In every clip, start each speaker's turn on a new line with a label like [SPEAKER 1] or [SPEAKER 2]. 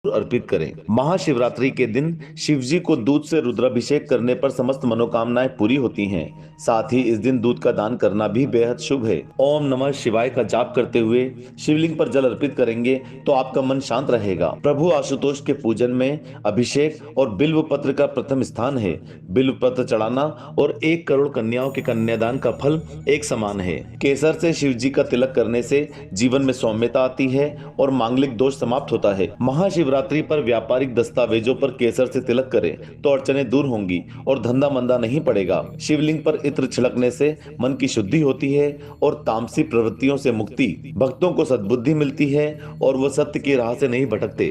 [SPEAKER 1] अर्पित करें। महाशिवरात्रि के दिन शिव जी को दूध से रुद्राभिषेक करने पर समस्त मनोकामनाएं पूरी होती हैं। साथ ही इस दिन दूध का दान करना भी बेहद शुभ है। ओम नमः शिवाय का जाप करते हुए शिवलिंग पर जल अर्पित करेंगे तो आपका मन शांत रहेगा। प्रभु आशुतोष के पूजन में अभिषेक और बिल्व पत्र का प्रथम स्थान है। बिल्व पत्र चढ़ाना और 1 करोड़ कन्याओं के कन्यादान का फल एक समान है। केसर से शिव जी का तिलक करने से जीवन में सौम्यता आती है और मांगलिक दोष समाप्त होता है। महाशिवरात्रि पर व्यापारिक दस्तावेजों पर केसर से तिलक करें तो अड़चनें दूर होंगी और धंधा मंदा नहीं पड़ेगा। शिवलिंग पर इत्र छिड़कने से मन की शुद्धि होती है और तामसी प्रवृत्तियों से मुक्ति। भक्तों को सद्बुद्धि मिलती है और वो सत्य की राह से नहीं भटकते।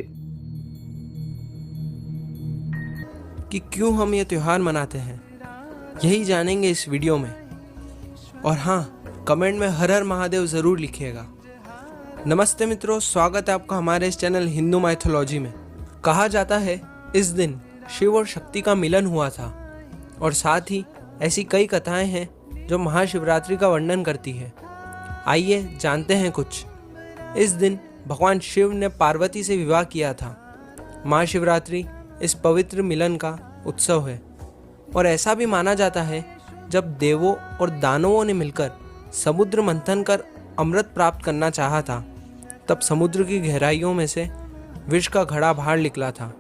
[SPEAKER 2] कि क्यों हम ये त्यौहार मनाते हैं, यही जानेंगे इस वीडियो में। और हाँ, कमेंट में हर हर महादेव ज़रूर लिखिएगा। नमस्ते मित्रों, स्वागत है आपका हमारे इस चैनल हिंदू माइथोलॉजी में। कहा जाता है इस दिन शिव और शक्ति का मिलन हुआ था, और साथ ही ऐसी कई कथाएं हैं जो महाशिवरात्रि का वर्णन करती है। आइए जानते हैं कुछ। इस दिन भगवान शिव ने पार्वती से विवाह किया था। महाशिवरात्रि इस पवित्र मिलन का उत्सव है, और ऐसा भी माना जाता है जब देवों और दानवों ने मिलकर समुद्र मंथन कर अमृत प्राप्त करना चाहा था, तब समुद्र की गहराइयों में से विष का घड़ा बाहर निकला था,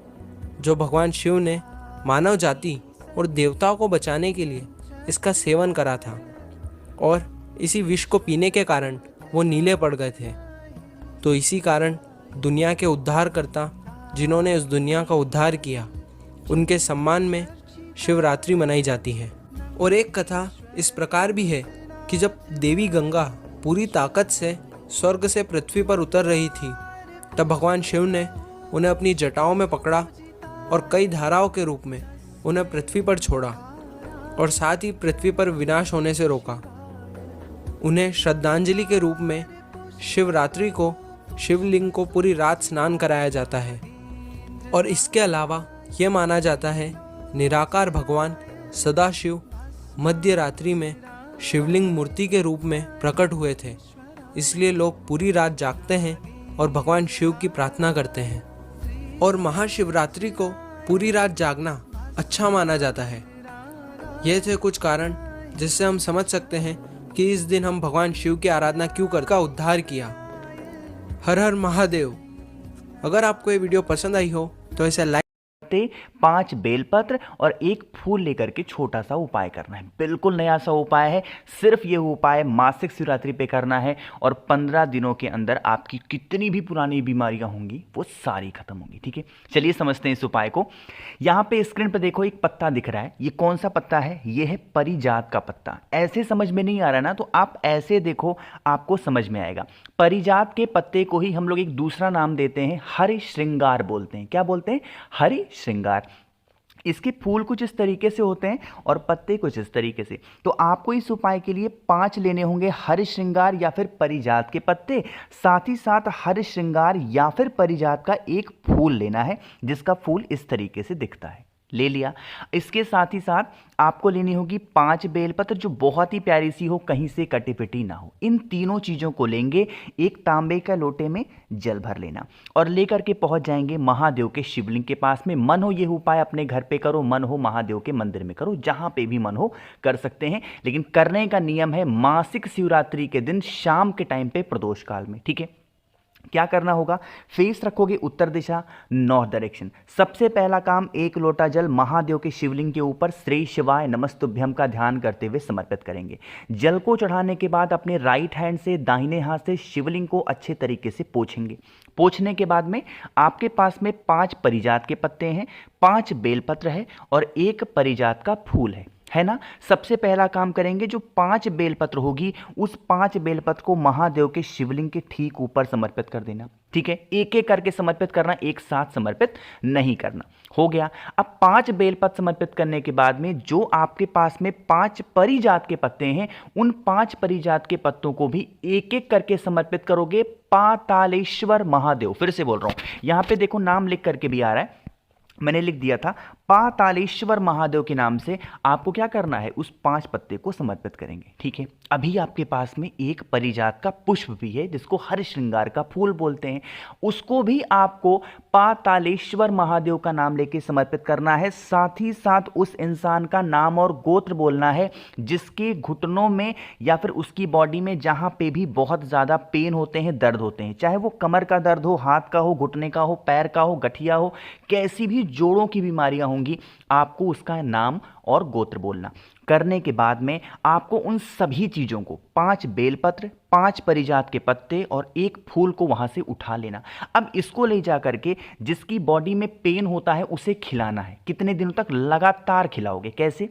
[SPEAKER 2] जो भगवान शिव ने मानव जाति और देवताओं को बचाने के लिए इसका सेवन करा था, और इसी विष को पीने के कारण वो नीले पड़ गए थे। तो इसी कारण दुनिया के उद्धारकर्ता, जिन्होंने इस दुनिया का उद्धार किया, उनके सम्मान में शिवरात्रि मनाई जाती है। और एक कथा इस प्रकार भी है कि जब देवी गंगा पूरी ताकत से स्वर्ग से पृथ्वी पर उतर रही थी, तब भगवान शिव ने उन्हें अपनी जटाओं में पकड़ा और कई धाराओं के रूप में उन्हें पृथ्वी पर छोड़ा, और साथ ही पृथ्वी पर विनाश होने से रोका। उन्हें श्रद्धांजलि के रूप में शिवरात्रि को शिवलिंग को पूरी रात स्नान कराया जाता है। और इसके अलावा यह माना जाता है निराकार भगवान सदाशिव मध्य रात्रि में शिवलिंग मूर्ति के रूप में प्रकट हुए थे, इसलिए लोग पूरी रात जागते हैं और भगवान शिव की प्रार्थना करते हैं। और महाशिवरात्रि को पूरी रात जागना अच्छा माना जाता है। ये थे कुछ कारण जिससे हम समझ सकते हैं कि इस दिन हम भगवान शिव की आराधना क्यों कर का उद्धार किया। हर हर महादेव। अगर आपको ये वीडियो पसंद आई हो तो इसे लाइक,
[SPEAKER 3] 5 बेलपत्र और 1 फूल लेकर के छोटा सा उपाय करना है। बिल्कुल नया सा उपाय है। सिर्फ ये उपाय मासिक शिवरात्रि पे करना है, और 15 दिनों के अंदर आपकी कितनी भी पुरानी बीमारियां होंगी वो सारी खत्म होंगी। ठीक है, चलिए समझते हैं इस उपाय को। यहाँ पे स्क्रीन पे देखो एक पत्ता दिख रहा है। ये कौन सा पत्ता है? ये है परिजात का पत्ता। ऐसे समझ में नहीं आ रहा ना, तो आप ऐसे देखो, आपको समझ में आएगा। परिजात के पत्ते को ही हम लोग एक दूसरा नाम देते हैं, हरि श्रृंगार बोलते हैं। क्या बोलते हैं? हरि श्रृंगार। इसके फूल कुछ इस तरीके से होते हैं और पत्ते कुछ इस तरीके से। तो आपको इस उपाय के लिए 5 लेने होंगे हरि श्रृंगार या फिर परिजात के पत्ते। साथ ही साथ हरि श्रृंगार या फिर परिजात का 1 फूल लेना है, जिसका फूल इस तरीके से दिखता है। ले लिया। इसके साथ ही साथ आपको लेनी होगी 5 बेलपत्र, जो बहुत ही प्यारी सी हो, कहीं से कटी पिटी ना हो। इन तीनों चीज़ों को लेंगे, एक तांबे का लोटे में जल भर लेना, और लेकर के पहुंच जाएंगे महादेव के शिवलिंग के पास में। मन हो ये उपाय अपने घर पे करो, मन हो महादेव के मंदिर में करो, जहां पे भी मन हो कर सकते हैं। लेकिन करने का नियम है मासिक शिवरात्रि के दिन शाम के टाइम पे प्रदोष काल में। ठीक है, क्या करना होगा? फेस रखोगे उत्तर दिशा, नॉर्थ डायरेक्शन। सबसे पहला काम, 1 लोटा जल महादेव के शिवलिंग के ऊपर श्री शिवाय नमस्तुभ्यम का ध्यान करते हुए समर्पित करेंगे। जल को चढ़ाने के बाद अपने राइट हैंड से दाहिने हाथ से शिवलिंग को अच्छे तरीके से पोंछेंगे। पोंछने के बाद में आपके पास में 5 परिजात के पत्ते हैं, 5 बेलपत्र है और 1 परिजात का फूल है ना। सबसे पहला काम करेंगे, जो 5 बेलपत्र होगी उस 5 बेलपत्र को महादेव के शिवलिंग के ठीक ऊपर समर्पित कर देना। ठीक है, एक एक करके समर्पित करना, एक साथ समर्पित नहीं करना। हो गया। अब 5 बेलपत्र समर्पित करने के बाद में जो आपके पास में 5 परिजात के पत्ते हैं, उन 5 परिजात के पत्तों को भी एक एक करके समर्पित करोगे पातालेश्वर महादेव। फिर से बोल रहा हूं, यहां पे देखो नाम लिख करके भी आ रहा है, मैंने लिख दिया था पातालेश्वर महादेव के नाम से आपको क्या करना है, उस 5 पत्ते को समर्पित करेंगे। ठीक है, अभी आपके पास में एक परिजात का पुष्प भी है जिसको हर श्रृंगार का फूल बोलते हैं, उसको भी आपको पातालेश्वर महादेव का नाम लेके समर्पित करना है। साथ ही साथ उस इंसान का नाम और गोत्र बोलना है जिसके घुटनों में या फिर उसकी बॉडी में जहां पे भी बहुत ज्यादा पेन होते हैं, दर्द होते हैं, चाहे वो कमर का दर्द हो, हाथ का हो, घुटने का हो, पैर का हो, गठिया हो, कैसी भी जोड़ों की बीमारियां होंगी, आपको उसका नाम और गोत्र बोलना। करने के बाद में आपको उन सभी चीज़ों को 5 बेलपत्र, 5 परिजात के पत्ते और 1 फूल को वहां से उठा लेना। अब इसको ले जा करके जिसकी बॉडी में पेन होता है उसे खिलाना है। कितने दिनों तक? लगातार खिलाओगे। कैसे?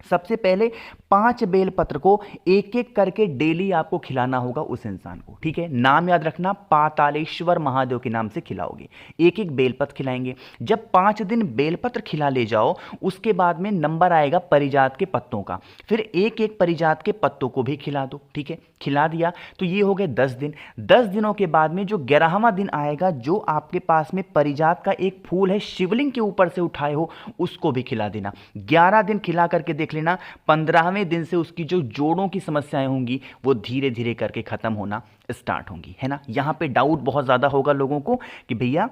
[SPEAKER 3] सबसे पहले 5 बेलपत्र को एक एक करके डेली आपको खिलाना होगा उस इंसान को। ठीक है, नाम याद रखना, पातालेश्वर महादेव के नाम से खिलाओगे। एक एक बेलपत्र खिलाएंगे। जब 5 दिन बेलपत्र खिला ले जाओ, उसके बाद में नंबर आएगा परिजात के पत्तों का, फिर एक एक परिजात के पत्तों को भी खिला दो। ठीक है, खिला दिया तो ये हो गए 10 दिन। 10 दिनों के बाद में जो 11वां दिन आएगा, जो आपके पास में परिजात का एक फूल है शिवलिंग के ऊपर से उठाए हो, उसको भी खिला देना। 11 दिन खिला करके देख लेना, 15वें दिन से उसकी जो जोड़ों की समस्याएं होंगी वो धीरे धीरे करके खत्म होना स्टार्ट होंगी, है ना। यहां पे डाउट बहुत ज्यादा होगा लोगों को कि भैया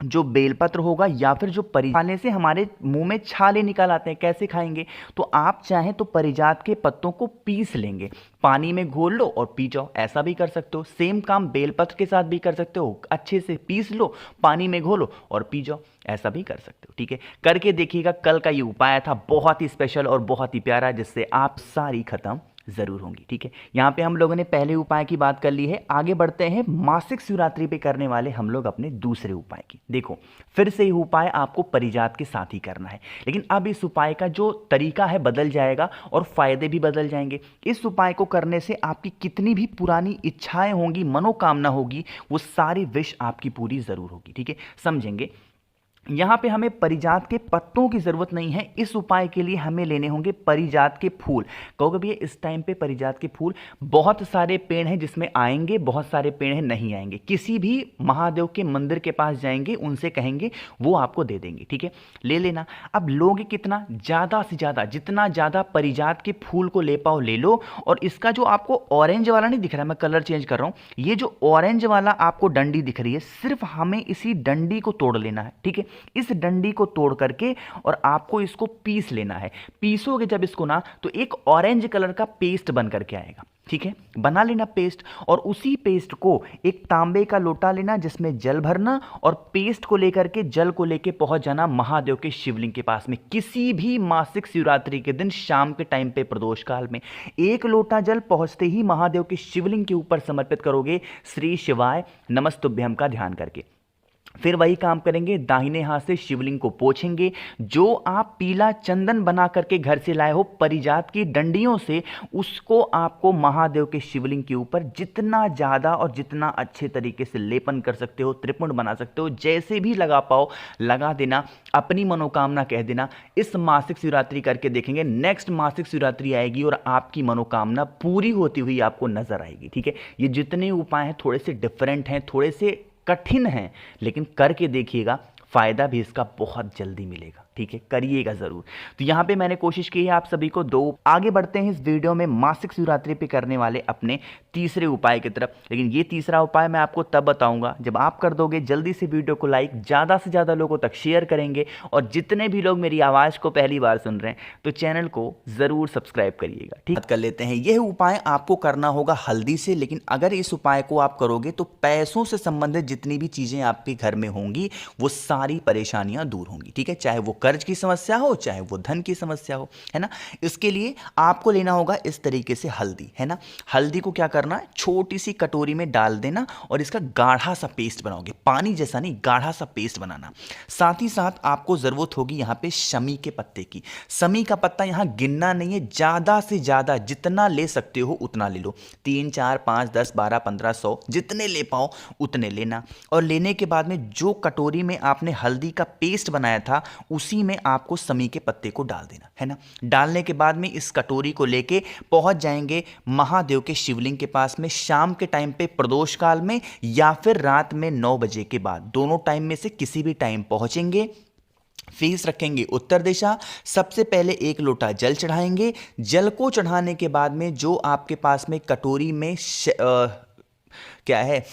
[SPEAKER 3] जो बेलपत्र होगा या फिर जो खाने से हमारे मुंह में छाले निकल आते हैं, कैसे खाएंगे? तो आप चाहें तो परिजात के पत्तों को पीस लेंगे, पानी में घोल लो और पी जाओ, ऐसा भी कर सकते हो। सेम काम बेलपत्र के साथ भी कर सकते हो, अच्छे से पीस लो, पानी में घोलो और पी जाओ, ऐसा भी कर सकते हो। ठीक है, करके देखिएगा। कल का ये उपाय था बहुत ही स्पेशल और बहुत ही प्यारा, जिससे आप सारी खत्म जरूर होंगी। ठीक है, यहाँ पे हम लोगों ने पहले उपाय की बात कर ली है। आगे बढ़ते हैं मासिक शिवरात्रि पे करने वाले हम लोग अपने दूसरे उपाय की। देखो, फिर से ये उपाय आपको परिजात के साथ ही करना है, लेकिन अब इस उपाय का जो तरीका है बदल जाएगा और फायदे भी बदल जाएंगे। इस उपाय को करने से आपकी कितनी भी पुरानी इच्छाएं होंगी, मनोकामना होगी, वो सारी विश आपकी पूरी जरूर होगी। ठीक है, समझेंगे। यहाँ पे हमें परिजात के पत्तों की जरूरत नहीं है। इस उपाय के लिए हमें लेने होंगे परिजात के फूल। कहोगे भैया इस टाइम पे परिजात के फूल, बहुत सारे पेड़ हैं जिसमें आएंगे, बहुत सारे पेड़ हैं नहीं आएंगे। किसी भी महादेव के मंदिर के पास जाएंगे, उनसे कहेंगे, वो आपको दे देंगे। ठीक है, ले लेना। अब लोगे कितना? ज़्यादा से ज़्यादा, जितना ज़्यादा परिजात के फूल को ले पाओ ले लो। और इसका जो आपको ऑरेंज वाला नहीं दिख रहा है, मैं कलर चेंज कर रहा हूँ, ये जो ऑरेंज वाला आपको डंडी दिख रही है, सिर्फ हमें इसी डंडी को तोड़ लेना है। ठीक है, इस डंडी को तोड़ करके और आपको इसको पीस लेना है। पीसोगे जब इसको ना, तो एक ऑरेंज कलर का पेस्ट बन करके आएगा। ठीक है, बना लेना पेस्ट, और उसी पेस्ट को एक तांबे का लोटा लेना जिसमें जल भरना, और पेस्ट को लेकर के, जल को लेके पहुंच जाना महादेव के शिवलिंग के पास में किसी भी मासिक शिवरात्रि के दिन शाम के टाइम पे प्रदोष काल में। 1 लोटा जल पहुंचते ही महादेव के शिवलिंग के ऊपर समर्पित करोगे, श्री शिवाय नमस्तुभ्यम का ध्यान करके। फिर वही काम करेंगे, दाहिने हाथ से शिवलिंग को पोंछेंगे। जो आप पीला चंदन बना करके घर से लाए हो परिजात की डंडियों से, उसको आपको महादेव के शिवलिंग के ऊपर जितना ज़्यादा और जितना अच्छे तरीके से लेपन कर सकते हो, त्रिपुंड बना सकते हो, जैसे भी लगा पाओ लगा देना। अपनी मनोकामना कह देना। इस मासिक शिवरात्रि करके देखेंगे, नेक्स्ट मासिक शिवरात्रि आएगी और आपकी मनोकामना पूरी होती हुई आपको नजर आएगी। ठीक है, ये जितने उपाय हैं थोड़े से डिफरेंट हैं, थोड़े से कठिन है, लेकिन करके देखिएगा, फायदा भी इसका बहुत जल्दी मिलेगा। ठीक है, करिएगा जरूर। तो यहाँ पे मैंने कोशिश की है आप सभी को 2। आगे बढ़ते हैं इस वीडियो में मासिक शिवरात्रि पे करने वाले अपने तीसरे उपाय की तरफ। लेकिन ये तीसरा उपाय मैं आपको तब बताऊंगा जब आप कर दोगे जल्दी से वीडियो को लाइक, ज़्यादा से ज़्यादा लोगों तक शेयर करेंगे, और जितने भी लोग मेरी आवाज़ को पहली बार सुन रहे हैं तो चैनल को ज़रूर सब्सक्राइब करिएगा। ठीक, कर लेते हैं। यह उपाय आपको करना होगा हल्दी से, लेकिन अगर इस उपाय को आप करोगे तो पैसों से संबंधित जितनी भी चीज़ें आपके घर में होंगी वो सारी परेशानियां दूर होंगी। ठीक है, चाहे वो कर्ज की समस्या हो, चाहे वो धन की समस्या हो, है ना। इसके लिए आपको लेना होगा इस तरीके से हल्दी, है ना। हल्दी को क्या करना है, छोटी सी कटोरी में डाल देना और इसका गाढ़ा सा पेस्ट बनाओगे, पानी जैसा नहीं, गाढ़ा सा पेस्ट बनाना। साथ ही साथ आपको जरूरत होगी यहाँ पे शमी के पत्ते की। शमी का पत्ता यहाँ गिनना नहीं है, ज्यादा से ज्यादा जितना ले सकते हो उतना ले लो। 3, 4, 5, 10, 12, 15, 100 जितने ले पाओ उतने लेना। और लेने के बाद में जो कटोरी में आपने हल्दी का पेस्ट बनाया था उसी में आपको शमी के पत्ते को डाल देना, है ना। डालने के बाद में इस कटोरी को लेके पहुंच जाएंगे महादेव के शिवलिंग के पास में शाम के टाइम पे प्रदोष काल में, या फिर रात में 9 बजे के बाद, दोनों टाइम में से किसी भी टाइम पहुंचेंगे। फेस रखेंगे उत्तर दिशा। सबसे पहले एक लोटा जल चढ़ाएंगे। जल को चढ़ाने के बाद में जो आपके पास में कटोरी में क्या है,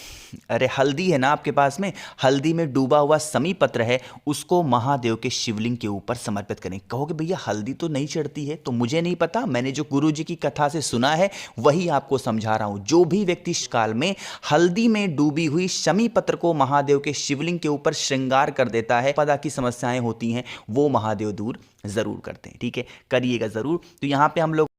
[SPEAKER 3] अरे हल्दी है ना आपके पास में, हल्दी में डूबा हुआ समी पत्र है, उसको महादेव के शिवलिंग के ऊपर समर्पित करें। कहोगे भैया हल्दी तो नहीं चढ़ती है, तो मुझे नहीं पता, मैंने जो गुरु जी की कथा से सुना है वही आपको समझा रहा हूं। जो भी व्यक्ति इस काल में हल्दी में डूबी हुई शमी पत्र को महादेव के शिवलिंग के ऊपर श्रृंगार कर देता है, पदा की समस्याएं होती हैं वो महादेव दूर जरूर करते हैं। ठीक है, करिएगा जरूर। तो यहां पे हम लोग